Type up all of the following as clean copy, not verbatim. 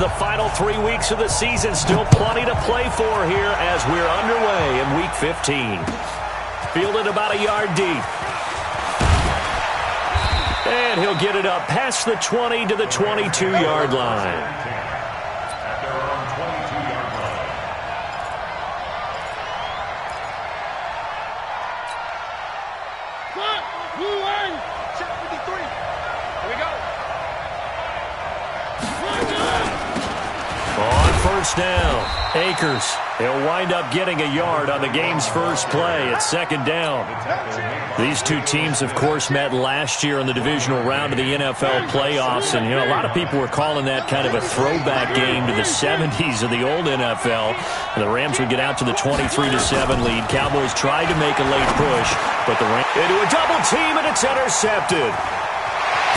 The final 3 weeks of the season, still plenty to play for here as we're underway in Week 15. Fielded about a yard deep. And he'll get it up past the 20 to the 22-yard line. First down, Akers. He'll wind up getting a yard on the game's first play at second down. These two teams, of course, met last year in the divisional round of the NFL playoffs. And, a lot of people were calling that kind of a throwback game to the 70s of the old NFL. And the Rams would get out to the 23-7 lead. Cowboys tried to make a late push, but the Rams into a double team, and it's intercepted.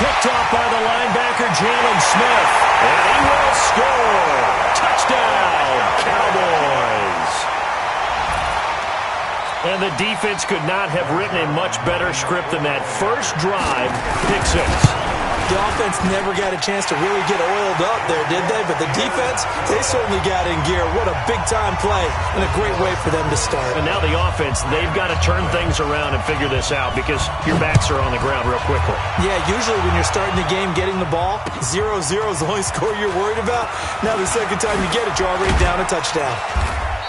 Picked off by the linebacker, Jalen Smith. And he will score. Touchdown, Cowboys. And the defense could not have written a much better script than that first drive, pick six. The offense never got a chance to really get oiled up there, did they? But the defense, they certainly got in gear. What a big-time play and a great way for them to start. And now the offense, they've got to turn things around and figure this out because your backs are on the ground real quickly. Yeah, usually when you're starting the game, getting the ball, 0-0 is the only score you're worried about. Now the second time you get it, you're already down a touchdown.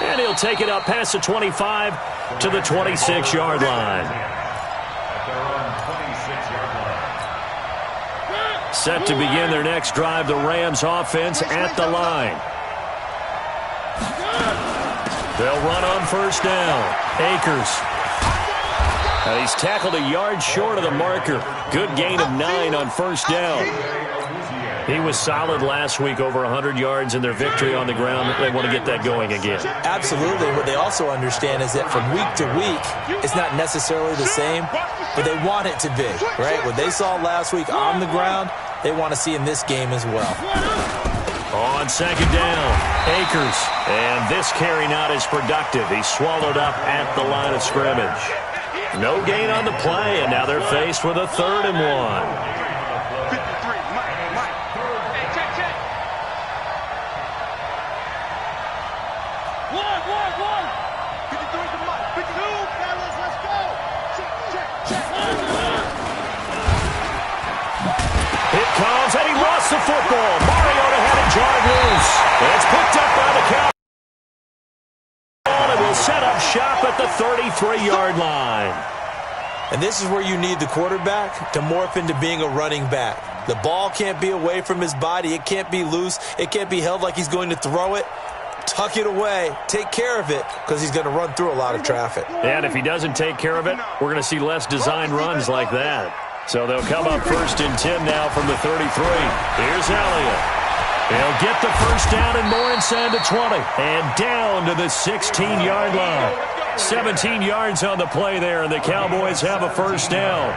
And he'll take it up past the 25 to the 26-yard line. Set to begin their next drive, the Rams offense at the line. They'll run on first down. Akers. And he's tackled a yard short of the marker. Good gain of 9 on first down. He was solid last week, over 100 yards in their victory on the ground. They want to get that going again. Absolutely. What they also understand is that from week to week, it's not necessarily the same, but they want it to be, right? What they saw last week on the ground, they want to see in this game as well. On second down, Akers. And this carry not as productive. He's swallowed up at the line of scrimmage. No gain on the play, and now they're faced with a 3rd and 1. Comes and he lost the football. Mariota had it jarred loose. It's picked up by the Cowboys. And will set up shop at the 33-yard line. And this is where you need the quarterback to morph into being a running back. The ball can't be away from his body. It can't be loose. It can't be held like he's going to throw it. Tuck it away. Take care of it because he's going to run through a lot of traffic. And if he doesn't take care of it, we're going to see less designed runs like that. So they'll come up 1st and 10 now from the 33. Here's Elliott. He'll get the first down and more inside the 20. And down to the 16-yard line. 17 yards on the play there, and the Cowboys have a first down.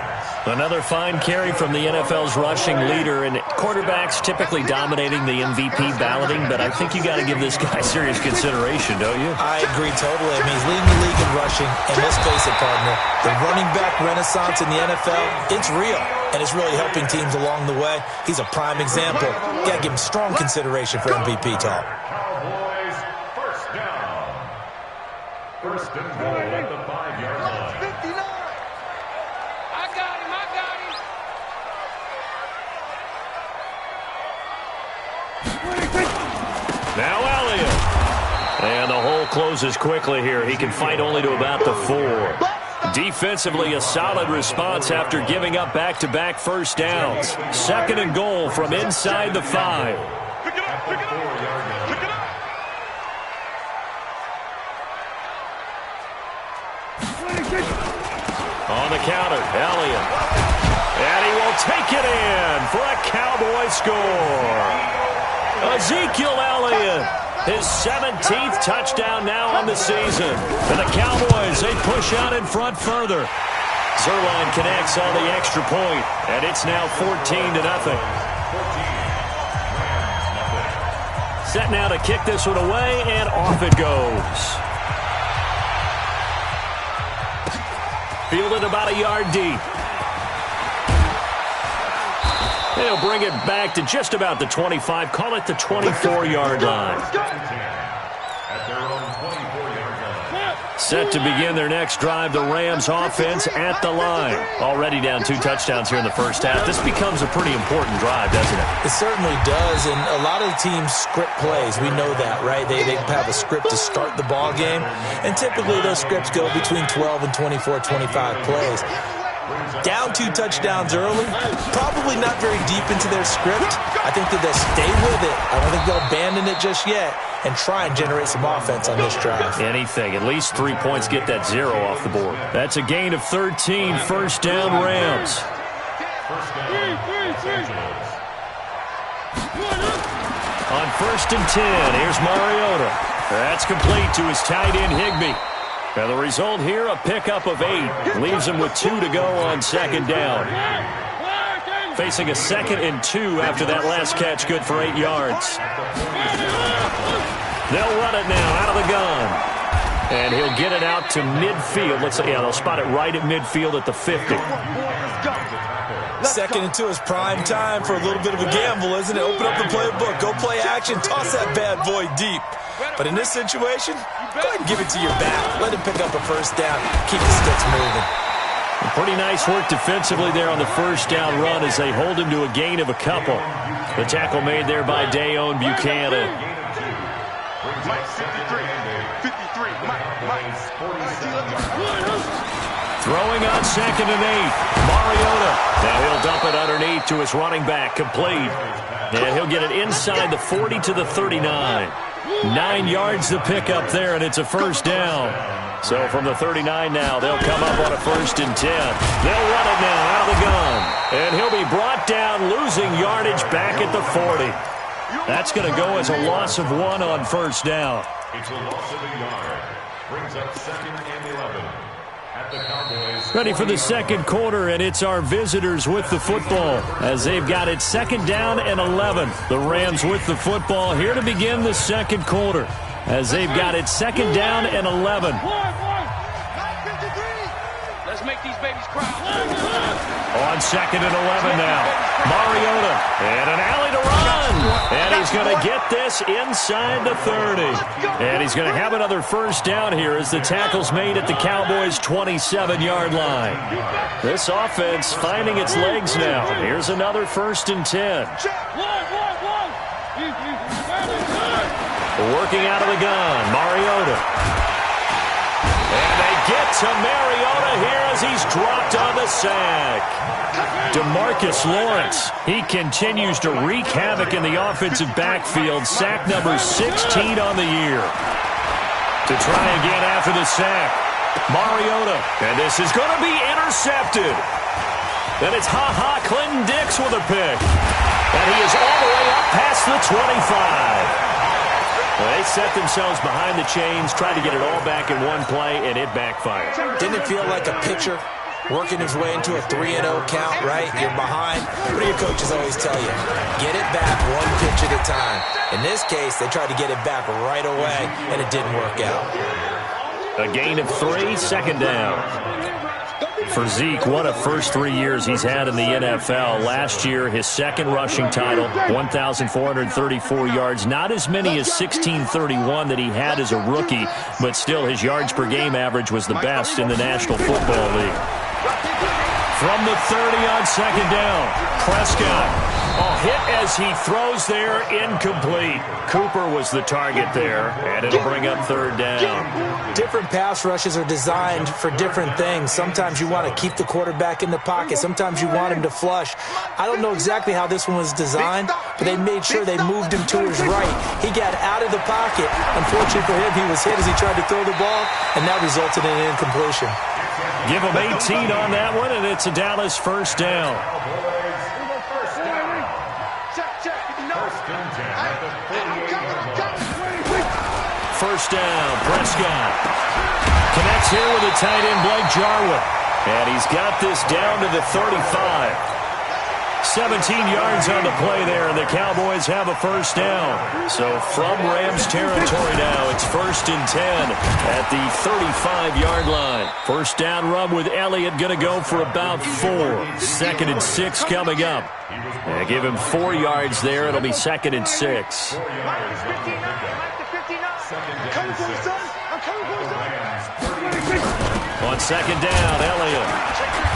Another fine carry from the NFL's rushing leader, and quarterbacks typically dominating the MVP balloting, but I think you got to give this guy serious consideration, don't you? I agree totally. I mean, he's leading the league in rushing, and let's face it, partner, the running back renaissance in the NFL, it's real, and it's really helping teams along the way. He's a prime example. You got to give him strong consideration for MVP talk. Cowboys first down. First and goal at the 5-yard line. Now Elliott. And the hole closes quickly here. He can fight only to about the 4. Defensively, a solid response after giving up back-to-back first downs. 2nd and goal from inside the 5. On the counter, Elliott. And he will take it in for a Cowboy score. Ezekiel Elliott, his 17th touchdown now on the season. And the Cowboys, they push out in front further. Zerline connects on the extra point, and it's now 14-0. Set now to kick this one away, and off it goes. Fielded about a yard deep. They'll bring it back to just about the 25. Call it the 24-yard line. At their own 24-yard line. Set to begin their next drive, the Rams offense at the line. Already down 2 touchdowns here in the first half. This becomes a pretty important drive, doesn't it? It certainly does, and a lot of the teams script plays. We know that, right? They have a script to start the ball game, and typically those scripts go between 12 and 24, 25 plays. Down 2 touchdowns early, probably not very deep into their script. I think that they'll stay with it. I don't think they'll abandon it just yet and try and generate some offense on this drive. Anything. At least 3 points, get that 0 off the board. That's a gain of 13, first down Rams. First down, Los Angeles. On 1st and 10, here's Mariota. That's complete to his tight end, Higbee. And the result here, a pickup of 8. Leaves him with 2 to go on 2nd down. Facing a 2nd and 2 after that last catch, good for 8 yards. They'll run it now out of the gun. And he'll get it out to midfield. They'll spot it right at midfield at the 50. 2nd and 2 is prime time for a little bit of a gamble, isn't it? Open up the playbook, go play action, toss that bad boy deep. But in this situation, go ahead and give it to your back. Let him pick up a first down. Keep the sticks moving. Pretty nice work defensively there on the first down run as they hold him to a gain of a couple. The tackle made there by Dayon Buchanan. Throwing on 2nd and 8. Mariota. Now he'll dump it underneath to his running back. Complete. And he'll get it inside the 40 to the 39. 9 yards to pick up there, and it's a first down. So from the 39 now, they'll come up on a 1st and 10. They'll run it now out of the gun. And he'll be brought down, losing yardage back at the 40. That's going to go as a loss of 1 on 1st down. It's a loss of a yard. Brings up 2nd and 11. At the Cowboys. Ready for the 2nd quarter, and it's our visitors with the football as they've got it 2nd down and 11. The Rams with the football here to begin the 2nd quarter as they've got it 2nd down and 11. Let's make these babies cry. On 2nd and 11 now. Mariota and an alley to run. And he's going to get this inside the 30. And he's going to have another first down here as the tackle's made at the Cowboys' 27-yard line. This offense finding its legs now. Here's another 1st and 10. Working out of the gun, Mariota. And they get to Mariota here as he's dropped on the sack. DeMarcus Lawrence, he continues to wreak havoc in the offensive backfield. Sack number 16 on the year. To try again after the sack, Mariota. And this is going to be intercepted. Then it's Clinton Dix with a pick. And he is all the way up past the 25. They set themselves behind the chains, tried to get it all back in one play, and it backfired. Didn't it feel like a pitcher working his way into a 3-0 count, right? You're behind. What do your coaches always tell you? Get it back one pitch at a time. In this case, they tried to get it back right away, and it didn't work out. A gain of 3, 2nd down. For Zeke, what a first 3 years he's had in the NFL. Last year, his 2nd rushing title, 1,434 yards. Not as many as 1,631 that he had as a rookie, but still his yards per game average was the best in the National Football League. From the 30 on 2nd down, Prescott. Hit as he throws there, incomplete. Cooper was the target there, and it'll bring up 3rd down. Different pass rushes are designed for different things. Sometimes you want to keep the quarterback in the pocket. Sometimes you want him to flush. I don't know exactly how this one was designed, but they made sure they moved him to his right. He got out of the pocket. Unfortunately for him, he was hit as he tried to throw the ball, and that resulted in an incompletion. Give him 18 on that one, and it's a Dallas 1st down. First down, Prescott. Connects here with the tight end, Blake Jarwin. And he's got this down to the 35. 17 yards on the play there, and the Cowboys have a first down. So from Rams territory now, it's 1st and 10 at the 35-yard line. First down run with Elliott going to go for about 4. 2nd and 6 coming up. Give him 4 yards there. It'll be 2nd and 6. On 2nd down, Elliott.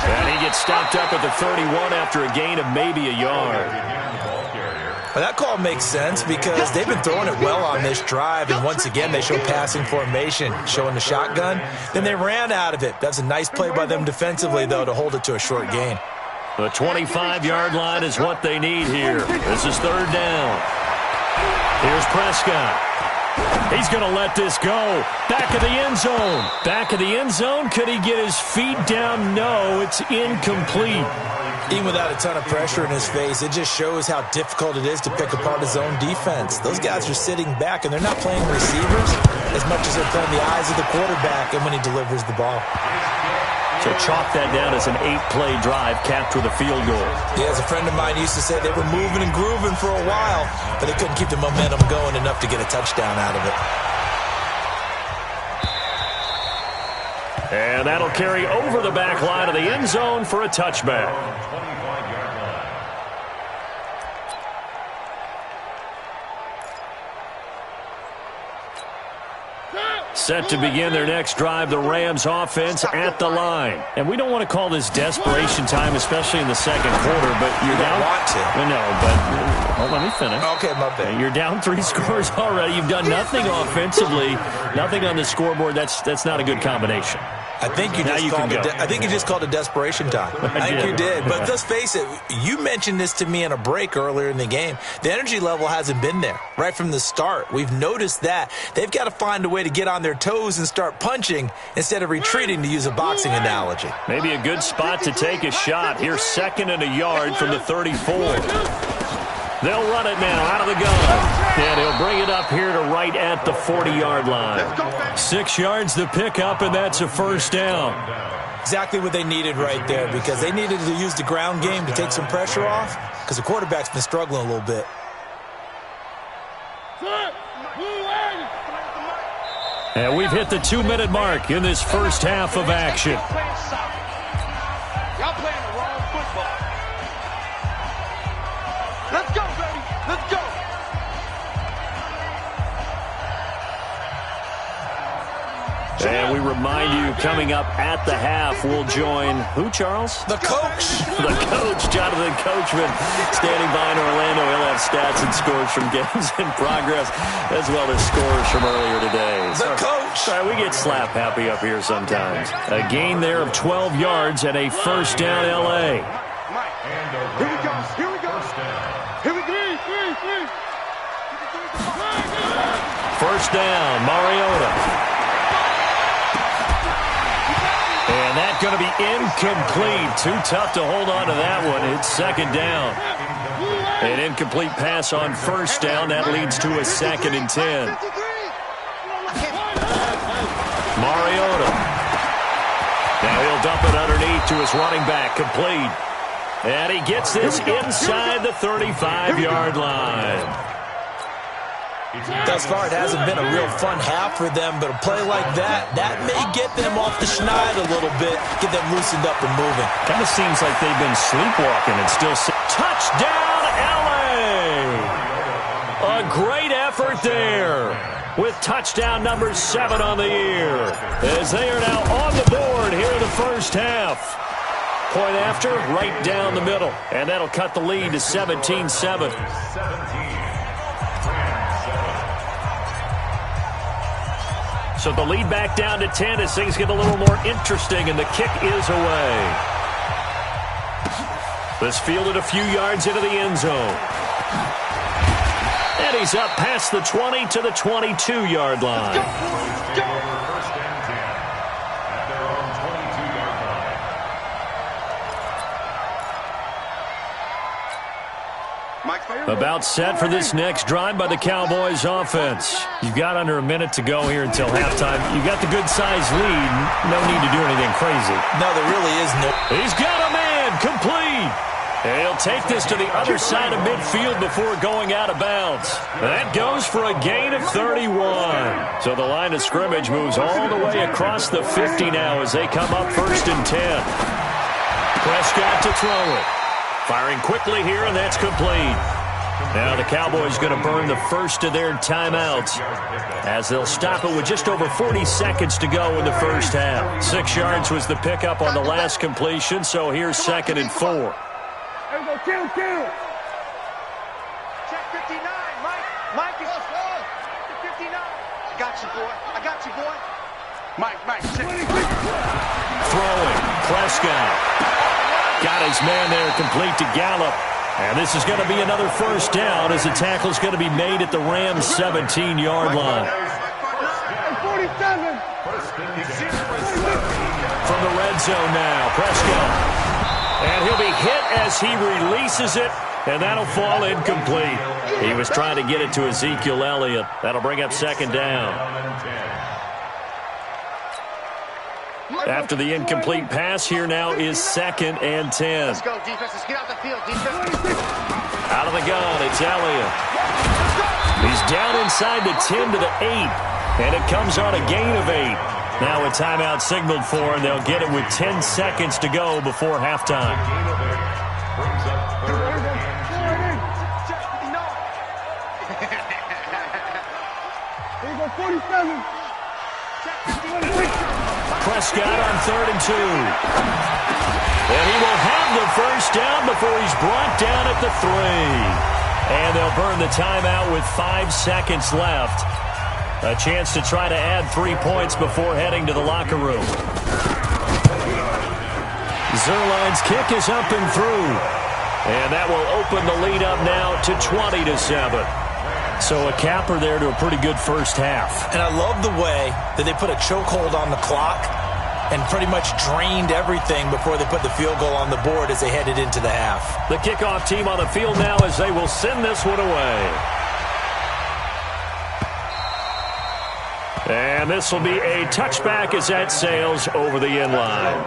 And he gets stopped up at the 31 after a gain of maybe a yard. Well, that call makes sense because they've been throwing it well on this drive, and once again they show passing formation, showing the shotgun. Then they ran out of it. That's a nice play by them defensively, though, to hold it to a short gain. The 25-yard line is what they need here. This is 3rd down. Here's Prescott. He's going to let this go. Back of the end zone. Back of the end zone. Could he get his feet down? No, it's incomplete. Even without a ton of pressure in his face, it just shows how difficult it is to pick apart his own defense. Those guys are sitting back, and they're not playing receivers as much as they're playing the eyes of the quarterback and when he delivers the ball. So chalk that down as an 8-play drive capped with a field goal. Yeah, as a friend of mine used to say, they were moving and grooving for a while, but they couldn't keep the momentum going enough to get a touchdown out of it. And that'll carry over the back line of the end zone for a touchback. Set to begin their next drive, the Rams offense at the line. And we don't want to call this desperation time, especially in the second quarter, but you're down. Want to. No, but let me finish. Okay, my bad. You're down 3 scores already. You've done nothing offensively, nothing on the scoreboard. That's not a good combination. I think you just called it desperation time. I think you did. But let's face it, you mentioned this to me in a break earlier in the game. The energy level hasn't been there right from the start. We've noticed that. They've got to find a way to get on their toes and start punching instead of retreating, to use a boxing analogy. Maybe a good spot to take a shot. Here's 2nd and a yard from the 34. They'll run it now out of the gun. And he'll bring it up here to right at the 40-yard line. 6 yards to pick up, and that's a first down. Exactly what they needed right there, because they needed to use the ground game to take some pressure off, because the quarterback's been struggling a little bit. And we've hit the 2-minute mark in this first half of action. Y'all playing the wrong football. Let's go, baby. Let's go. And we remind you, coming up at the half, we'll join who, Charles? The coach. The coach, Jonathan Coachman, standing by in Orlando. He'll have stats and scores from games in progress, as well as scores from earlier today. The coach. Sorry, we get slap happy up here sometimes. A gain there of 12 yards and a first down, L.A. Here we go. Here we go. Here we go. First down, Mariota. And that's going to be incomplete. Too tough to hold on to that one. It's 2nd down. An incomplete pass on first down. That leads to a 2nd and 10. Mariota. Now he'll dump it underneath to his running back. Complete. And he gets this inside the 35-yard line. Thus far, it hasn't been a real fun half for them, but a play like that may get them off the schneid a little bit, get them loosened up and moving. Kind of seems like they've been sleepwalking and still... Touchdown, L.A.! A great effort there with touchdown number 7 on the year, as they are now on the board here in the first half. Point after, right down the middle, and that'll cut the lead to 17-7. So the lead back down to 10 as things get a little more interesting, and the kick is away. This fielded a few yards into the end zone. And he's up past the 20 to the 22-yard line. Let's go. First and 10 at their own 22-yard line. About set for this next drive by the Cowboys offense. You've got under a minute to go here until halftime. You've got the good-sized lead. No need to do anything crazy. No, there really is no. He's got a man. Complete. He'll take this to the other side of midfield before going out of bounds. That goes for a gain of 31. So the line of scrimmage moves all the way across the 50 now as they come up 1st and 10. Prescott to throw it. Firing quickly here, and that's complete. Now the Cowboys going to burn the first of their timeouts as they'll stop it with just over 40 seconds to go in the first half. 6 yards was the pickup on the last completion, so here's 2nd and 4. There we go, kill. Check 59, Mike is 59. I got you, boy. Mike, check. Throwing, Prescott. Got his man there complete to Gallup. And this is going to be another first down as the tackle's going to be made at the Rams' 17-yard line. 47. From the red zone now, Prescott. And he'll be hit as he releases it, and that'll fall incomplete. He was trying to get it to Ezekiel Elliott. That'll bring up 2nd down. After the incomplete pass, here now is 2nd and 10. Let's go, defense. Let's get out the field, defense. Out of the gun, it's Elliott. He's down inside the 10 to the 8, and it comes on a gain of 8. Now a timeout signaled for, and they'll get it with 10 seconds to go before halftime. Here we go, 47. Prescott on 3rd and 2. And he will have the first down before he's brought down at the 3. And they'll burn the timeout with 5 seconds left. A chance to try to add 3 points before heading to the locker room. Zerline's kick is up and through. And that will open the lead up now to 20-7. So a capper there to a pretty good first half. And I love the way that they put a chokehold on the clock and pretty much drained everything before they put the field goal on the board as they headed into the half. The kickoff team on the field now as they will send this one away. And this will be a touchback as that sails over the end line.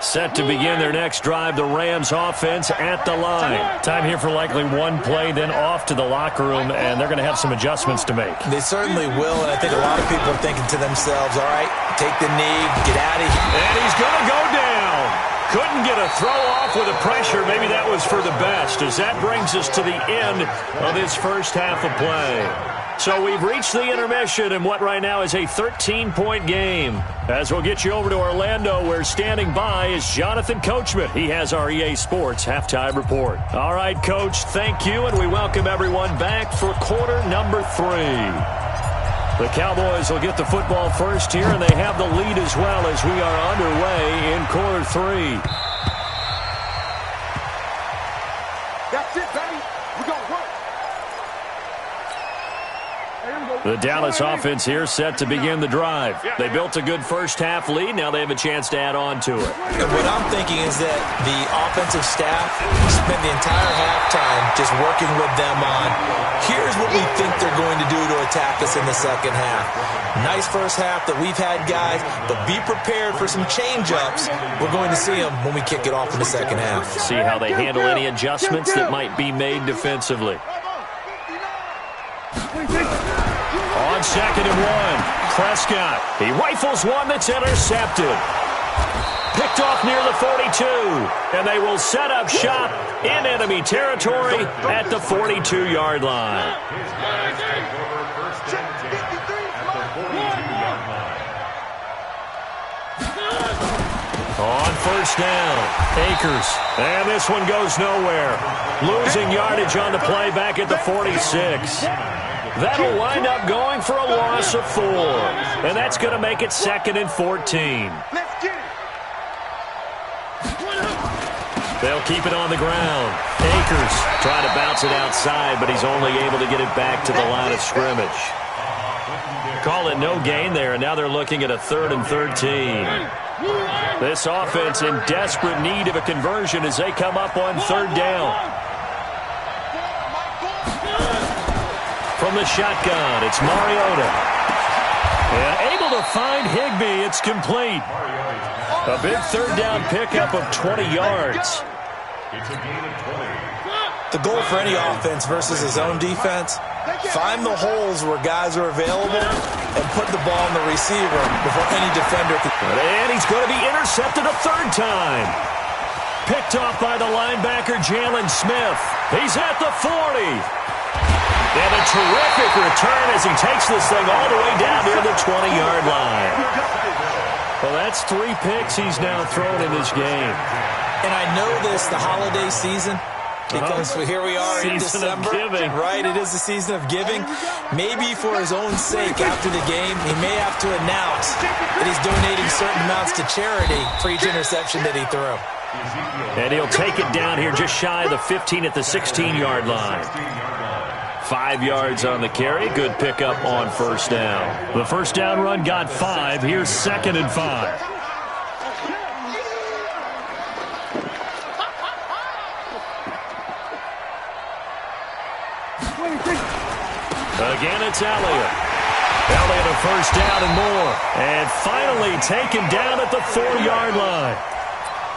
Set to begin their next drive, the Rams offense at the line. Time here for likely one play, then off to the locker room, and they're going to have some adjustments to make. They certainly will, and I think a lot of people are thinking to themselves, all right, take the knee, get out of here. And he's going to go down. Couldn't get a throw off with the pressure. Maybe that was for the best, as that brings us to the end of this first half of play. So we've reached the intermission in what right now is a 13-point game. As we'll get you over to Orlando, where standing by is Jonathan Coachman. He has our EA Sports Halftime Report. All right, Coach, thank you, and we welcome everyone back for quarter number 3. The Cowboys will get the football first here, and they have the lead as well as we are underway in quarter 3. That's it, baby. We're going to work. The Dallas offense here set to begin the drive. They built a good first half lead. Now they have a chance to add on to it. And what I'm thinking is that the offensive staff spent the entire halftime just working with them on, here's what we think they're going to do to attack us in the second half. Nice first half that we've had, guys, but be prepared for some change-ups. We're going to see them when we kick it off in the second half. See how they handle any adjustments that might be made defensively. On 2nd and 1, Prescott. He rifles one that's intercepted. Picked off near the 42. And they will set up shop in enemy territory at the 42-yard line. On first down, Akers. And this one goes nowhere. Losing yardage on the play back at the 46. That'll wind up going for a loss of 4. And that's going to make it 2nd and 14. Let's get it. They'll keep it on the ground. Akers trying to bounce it outside, but he's only able to get it back to the line of scrimmage. Call it no gain there, and now they're looking at a 3rd and 13. This offense in desperate need of a conversion as they come up on 3rd down. From the shotgun, it's Mariota. And able to find Higbee. It's complete. A big third down pickup of 20 yards. It's a gain of 20. The goal for any offense versus his own defense, find the holes where guys are available and put the ball in the receiver before any defender can. And he's going to be intercepted a third time. Picked off by the linebacker, Jalen Smith. He's at the 40. And a terrific return as he takes this thing all the way down near the 20-yard line. Well, that's 3 picks he's now thrown in this game. And I know this, the holiday season, because here we are in December. Right, it is the season of giving. Maybe for his own sake after the game, he may have to announce that he's donating certain amounts to charity for each interception that he threw. And he'll take it down here just shy of the 15 at the 16-yard line. 5 yards on the carry. Good pickup on first down. The first down run got 5. Here's 2nd and 5. Again, it's Elliott. Elliott a first down and more. And finally taken down at the 4-yard line.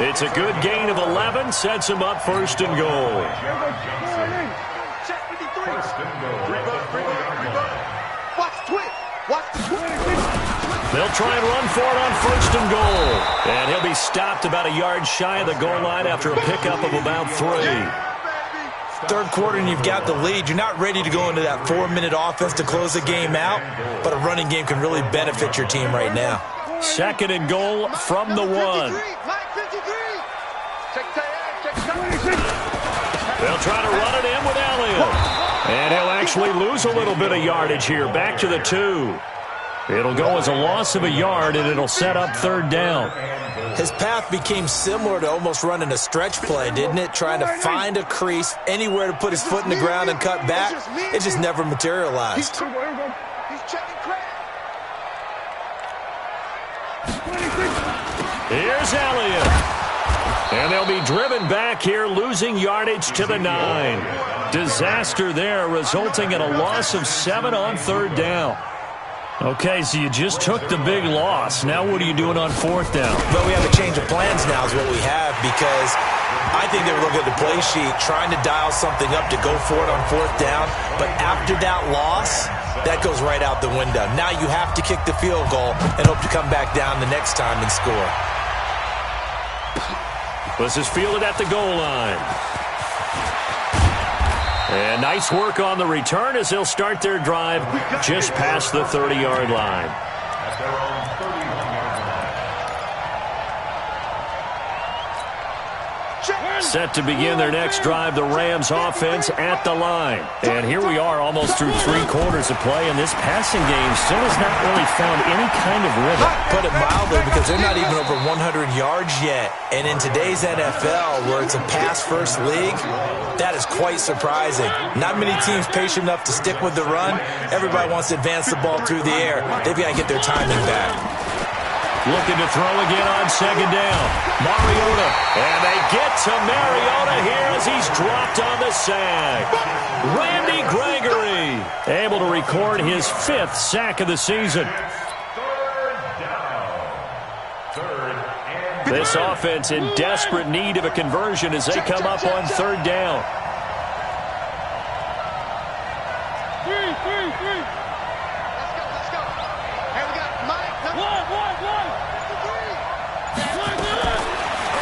It's a good gain of 11. Sets him up 1st and goal. They'll try and run for it on 1st and goal. And he'll be stopped about a yard shy of the goal line after a pickup of about 3. Third quarter and you've got the lead. You're not ready to go into that 4-minute offense to close the game out, but a running game can really benefit your team right now. 2nd and goal from the 1. They'll try to run it in with Elliott. And he'll actually lose a little bit of yardage here. Back to the 2. It'll go as a loss of a yard, and it'll set up 3rd down. His path became similar to almost running a stretch play, didn't it? Trying to find a crease, anywhere to put his foot in the ground and cut back. It just never materialized. Here's Elliott. And they'll be driven back here, losing yardage to the 9. Disaster there, resulting in a loss of 7 on 3rd down. Okay, so you just took the big loss. Now what are you doing on 4th down? Well, we have a change of plans now is what we have, because I think they were looking at the play sheet, trying to dial something up to go for it on 4th down. But after that loss, that goes right out the window. Now you have to kick the field goal and hope to come back down the next time and score. This is fielded at the goal line. And nice work on the return as they'll start their drive just past the 30-yard line. Set to begin their next drive, the Rams offense at the line. And here we are almost through 3 quarters of play, and this passing game still has not really found any kind of rhythm. Put it mildly, because they're not even over 100 yards yet. And in today's NFL, where it's a pass-first league, that is quite surprising. Not many teams patient enough to stick with the run. Everybody wants to advance the ball through the air. They've got to get their timing back. Looking to throw again on 2nd down. Mariota. And they get to Mariota here as he's dropped on the sack. Randy Gregory able to record his 5th sack of the season. This offense in desperate need of a conversion as they come up on 3rd down.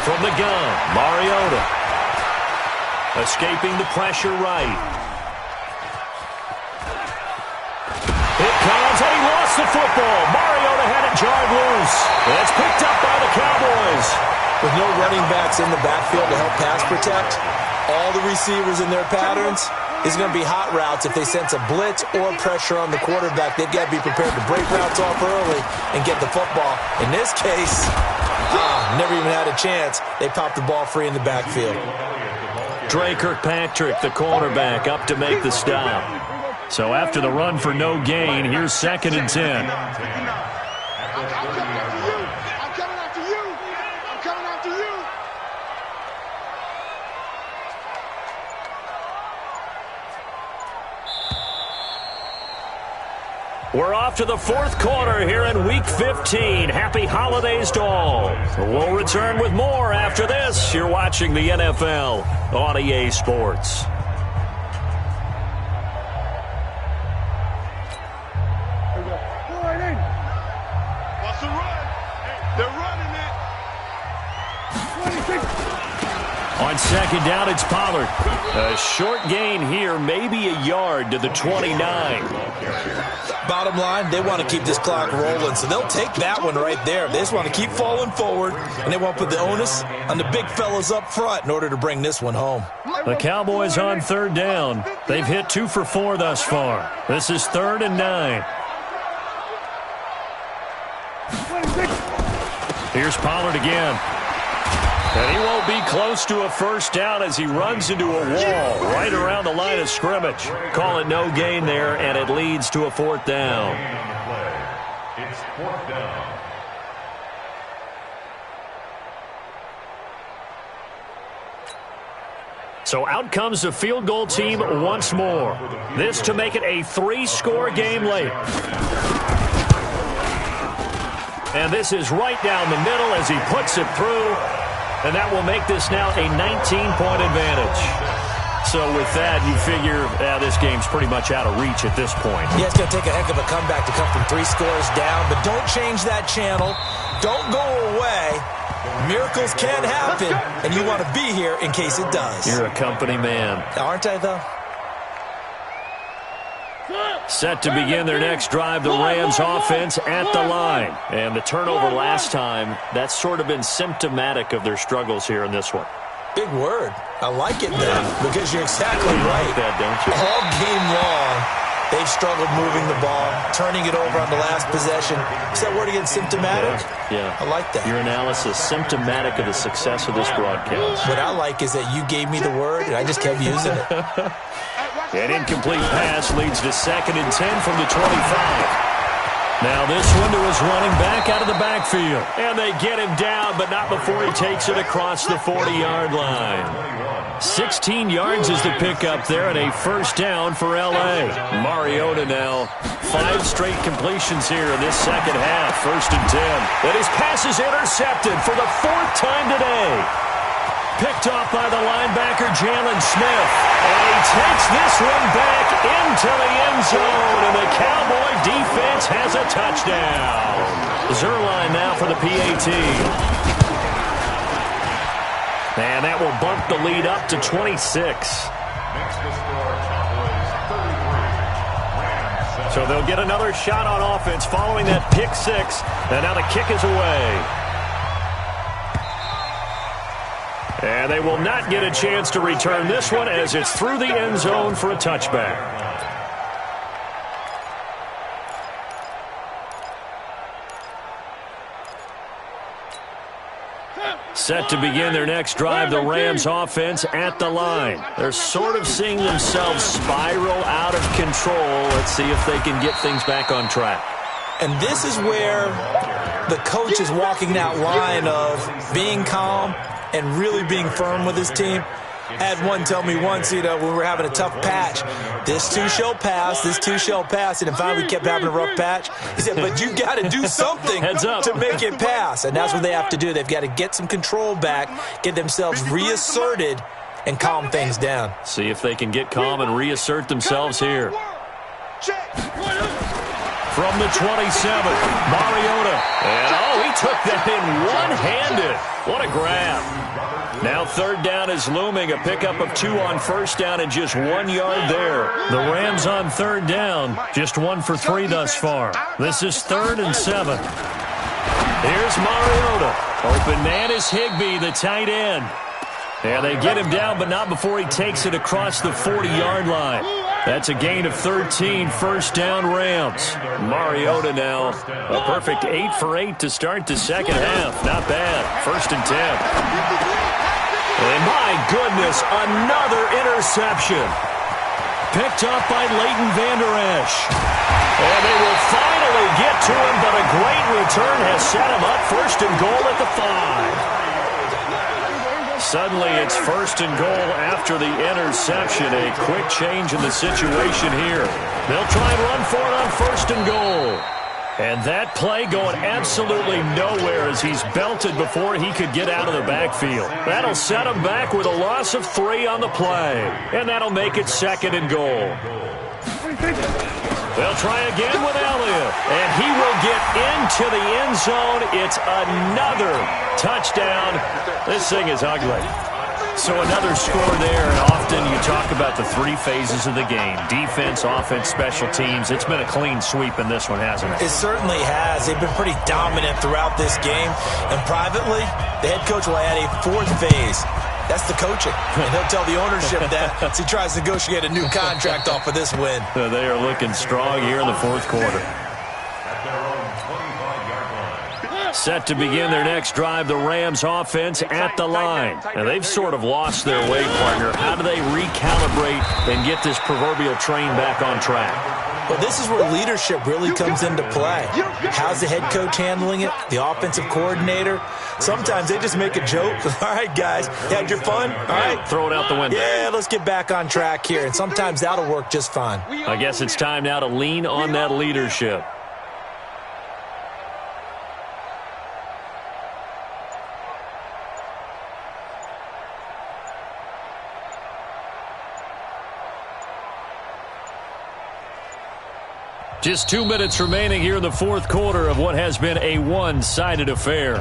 From the gun, Mariota. Escaping the pressure right. It comes, and he lost the football. Mariota had it jarred loose. And it's picked up by the Cowboys. With no running backs in the backfield to help pass protect, all the receivers in their patterns, is going to be hot routes if they sense a blitz or pressure on the quarterback. They've got to be prepared to break routes off early and get the football. In this case, never even had a chance. They popped the ball free in the backfield. Dre Kirkpatrick, the cornerback, up to make the stop. So after the run for no gain, here's 2nd and 10. We're off to the fourth quarter here in Week 15. Happy holidays to all. We'll return with more after this. You're watching the NFL on EA Sports. On second down, it's Pollard. A short gain here, maybe a yard to the 29. Bottom line, they want to keep this clock rolling, so they'll take that one right there. They just want to keep falling forward, and they want to put the onus on the big fellas up front in order to bring this one home. The Cowboys on third down. They've hit 2 for 4 thus far. This is 3rd and 9. Here's Pollard again. And he won't be close to a first down as he runs into a wall right around the line of scrimmage. Call it no gain there, and it leads to a 4th down. It's 4th down. So out comes the field goal team once more. This to make it a 3-score game late. And this is right down the middle as he puts it through. And that will make this now a 19-point advantage. So with that, you figure this game's pretty much out of reach at this point. Yeah, it's going to take a heck of a comeback to come from 3 scores down. But don't change that channel. Don't go away. Miracles can happen, and you want to be here in case it does. You're a company man. Aren't I, though? Set to begin their next drive, the Rams offense at the line. And the turnover last time, that's sort of been symptomatic of their struggles here in this one. Big word. I like it, then, because you're exactly right. You like that, don't you? All game long, they've struggled moving the ball, turning it over on the last possession. Is that word again, symptomatic? Yeah. I like that. Your analysis, symptomatic of the success of this broadcast. What I like is that you gave me the word, and I just kept using it. An incomplete pass leads to 2nd and 10 from the 25. Now this one to his running back out of the backfield. And they get him down, but not before he takes it across the 40-yard line. 16 yards is the pickup there, and a first down for L.A. Mariota now, 5 straight completions here in this second half. 1st and 10. And his pass is intercepted for the 4th time today. Picked off by the linebacker, Jalen Smith. And he takes this one back into the end zone. And the Cowboy defense has a touchdown. Zerline now for the PAT. And that will bump the lead up to 26. Makes the score Cowboys 33. Rams 7. So they'll get another shot on offense following that pick 6. And now the kick is away. And they will not get a chance to return this one as it's through the end zone for a touchback. Set to begin their next drive, the Rams offense at the line. They're sort of seeing themselves spiral out of control. Let's see if they can get things back on track. And this is where the coach is walking that line of being calm and really being firm with his team. Had one tell me once, when we were having a tough patch, this too shall pass, this too shall pass. And finally we kept having a rough patch. He said, but you got to do something to make it pass. And that's what they have to do. They've got to get some control back, get themselves reasserted, and calm things down. See if they can get calm and reassert themselves here. From the 27, Mariota. And, he took that in one-handed. What a grab. Now 3rd down is looming. A pickup of 2 on 1st down and just 1 yard there. The Rams on 3rd down. Just 1 for 3 thus far. This is 3rd and 7. Here's Mariota. Open man is Higbee, the tight end. And they get him down, but not before he takes it across the 40-yard line. That's a gain of 13, 1st down Rams. Mariota now, a perfect 8 for 8 to start the second half. Not bad. 1st and 10. And my goodness, another interception. Picked up by Leighton Vander Esch. And they will finally get to him, but a great return has set him up 1st and goal at the 5. Suddenly, it's 1st and goal after the interception. A quick change in the situation here. They'll try and run for it on 1st and goal. And that play going absolutely nowhere as he's belted before he could get out of the backfield. That'll set him back with a loss of 3 on the play. And that'll make it 2nd and goal. They'll try again with Elliott. And he will get into the end zone. It's another touchdown. This thing is ugly. So another score there, and often you talk about the 3 phases of the game. Defense, offense, special teams. It's been a clean sweep in this one, hasn't it? It certainly has. They've been pretty dominant throughout this game. And privately, the head coach will add a 4th phase. That's the coaching. And he'll tell the ownership that as he tries to negotiate a new contract off of this win. They are looking strong here in the 4th quarter. Set to begin their next drive, the Rams offense at the line. Now, they've sort of lost their way, partner. How do they recalibrate and get this proverbial train back on track? Well, this is where leadership really comes into play. How's the head coach handling it? The offensive coordinator? Sometimes they just make a joke. All right, guys, you had your fun? All right. Throw it out the window. Yeah, let's get back on track here. And sometimes that'll work just fine. I guess it's time now to lean on that leadership. Just 2 minutes remaining here in the 4th quarter of what has been a one-sided affair.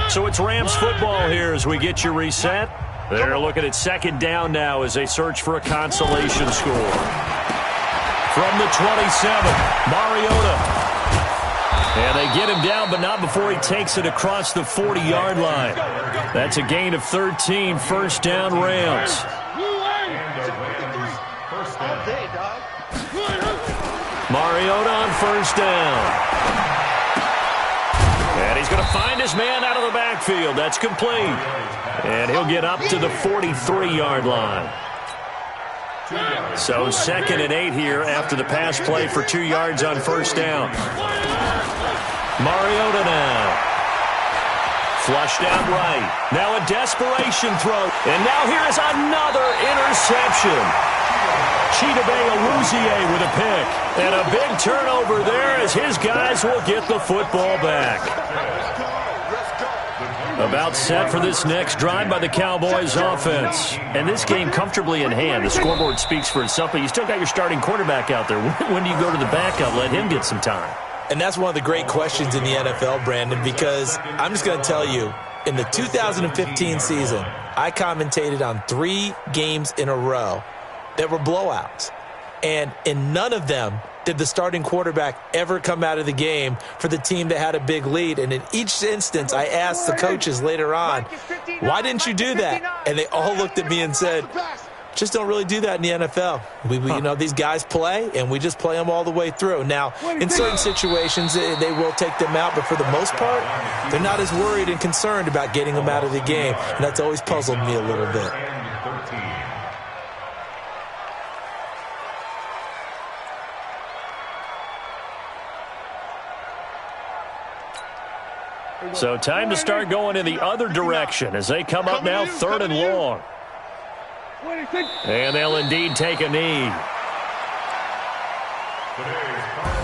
So it's Rams football here as we get you reset. They're looking at 2nd down now as they search for a consolation score. From the 27, Mariota. And they get him down, but not before he takes it across the 40-yard line. That's a gain of 13, 1st down Rams. Mariota on 1st down. And he's going to find his man out of the backfield. That's complete. And he'll get up to the 43-yard line. So 2nd and 8 here after the pass play for 2 yards on 1st down. Mariota now. Flushed out right. Now a desperation throw. And now here is another interception. ctbig75's with a pick. And a big turnover there as his guys will get the football back. About set for this next drive by the Cowboys offense. And this game comfortably in hand. The scoreboard speaks for itself, but you still got your starting quarterback out there. When do you go to the backup? Let him get some time. And that's one of the great questions in the NFL, Brandon, because I'm just going to tell you, in the 2015 season, I commentated on 3 games in a row that were blowouts. And in none of them did the starting quarterback ever come out of the game for the team that had a big lead. And in each instance, I asked the coaches later on, why didn't you do that? And they all looked at me and said, just don't really do that in the NFL. You know, these guys play, and we just play them all the way through. Now, in certain situations, they will take them out, but for the most part, they're not as worried and concerned about getting them out of the game. And that's always puzzled me a little bit. So time to start going in the other direction as they come up now 3rd and long. And they'll indeed take a knee. Today's